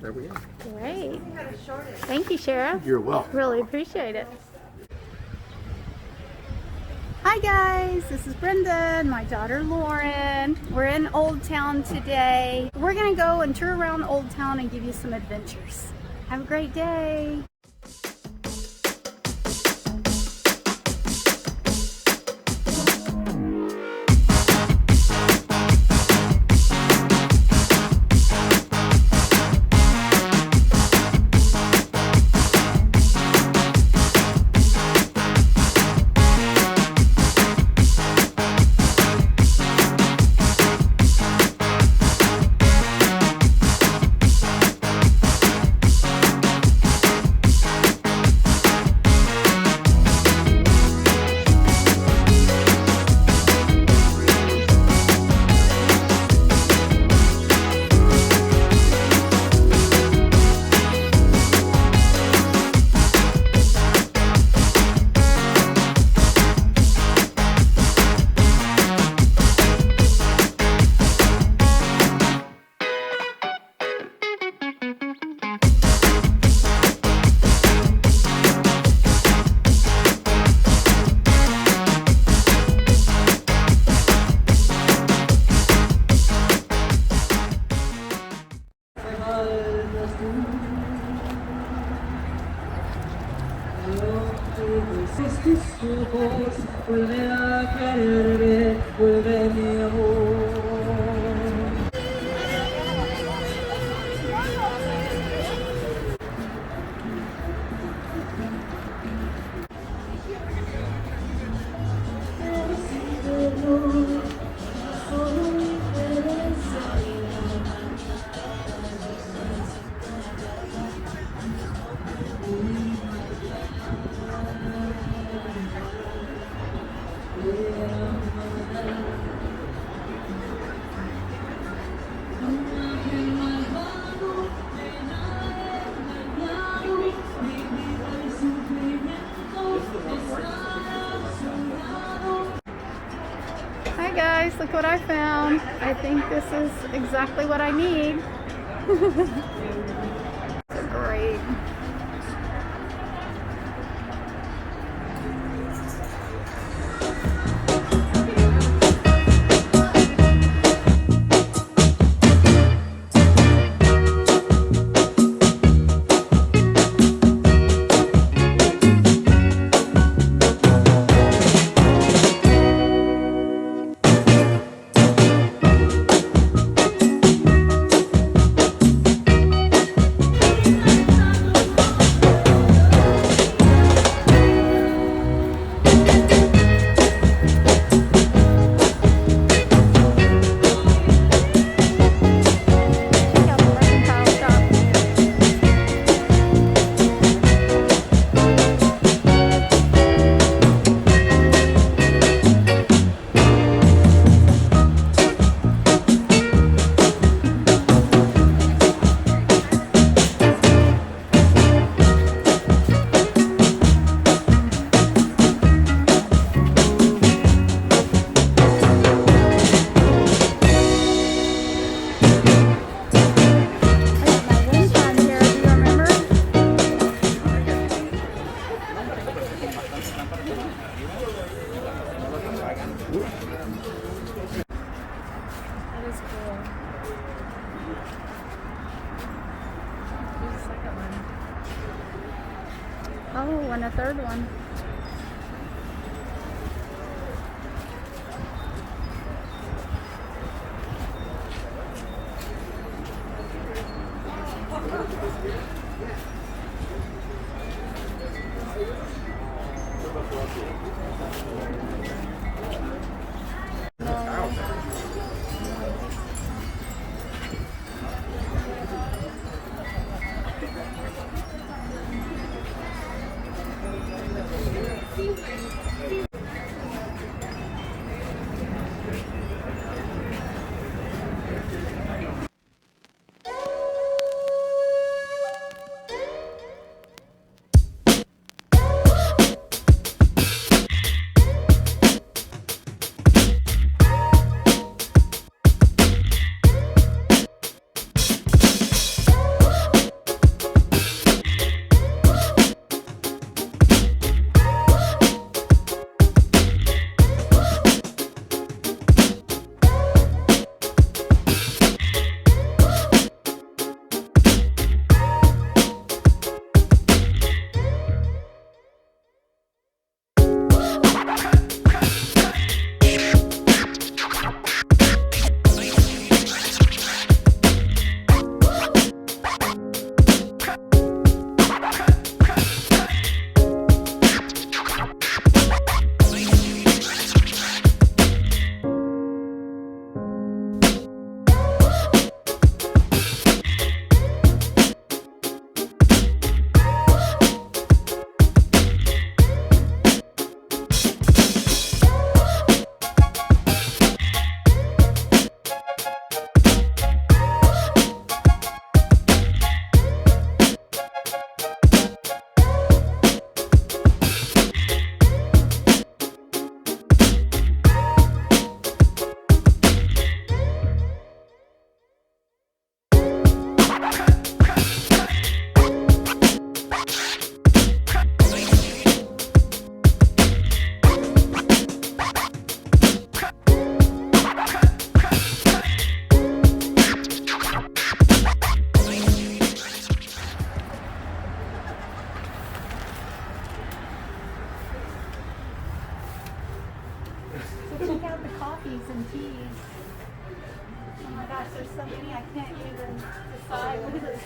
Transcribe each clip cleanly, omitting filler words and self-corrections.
there we go. Great. Thank you, Sheriff. You're welcome. Really appreciate it. Hi guys, this is Brenda and my daughter Lauren. We're in Old Town today. We're gonna go and tour around Old Town and give you some adventures. Have a great day. Tus ojos, vuelve a quererme, vuelve mi amor. Hi guys, look what I found. I think this is exactly what I need. Great. Oh, and a third one.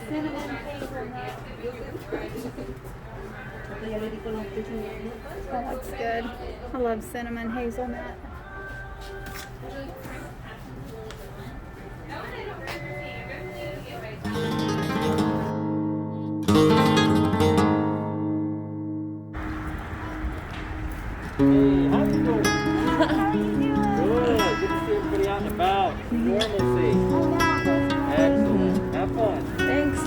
cinnamon hazelnut. That looks good. I love cinnamon hazelnut. Hey, how you doing? How are you doing? Good. Good to see everybody out and about. Normalcy. Excellent. Have fun. Thanks.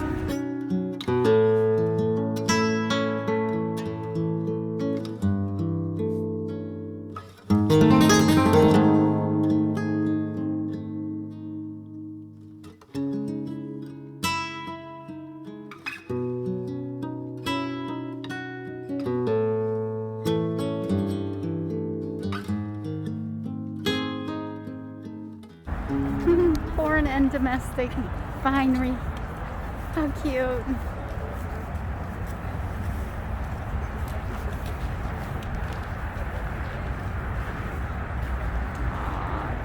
Foreign and domestic finery. How cute.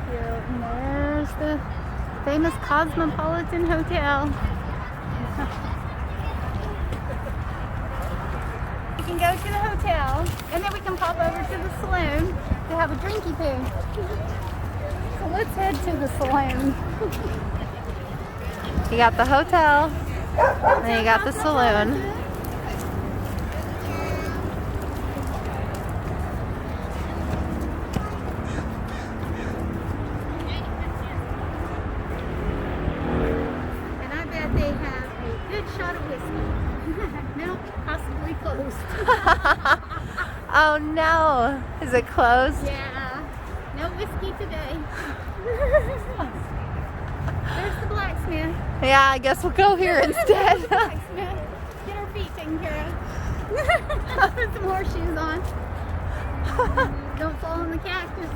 Cute. And there's the famous Cosmopolitan Hotel. We can go to the hotel and then we can pop over to the saloon to have a drinky poo. So let's head to the saloon. You got the hotel, and then you got the saloon. And I bet they have a good shot of whiskey. No, possibly closed. Oh no, is it closed? Yeah, no whiskey today. There's the blacksmith. Yeah, I guess we'll go here There's the instead. blacksmith. Get our feet taken care of. Put some horseshoes on. Don't fall in the cactus.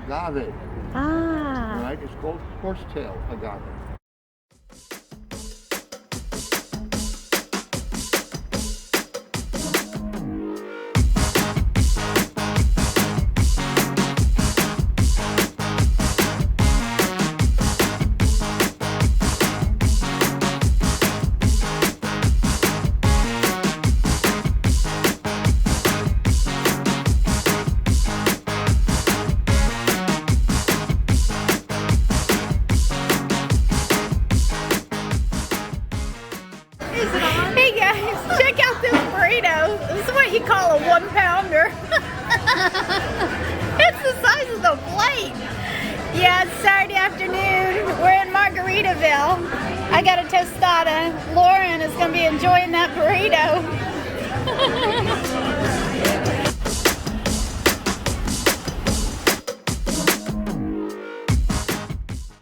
agave. Ah. Right? It's called horsetail agave. Hey guys, check out this burrito. This is what you call a 1-pounder. It's the size of the plate. Yeah, it's Saturday afternoon. We're in Margaritaville. I got a tostada. Lauren is going to be enjoying that burrito.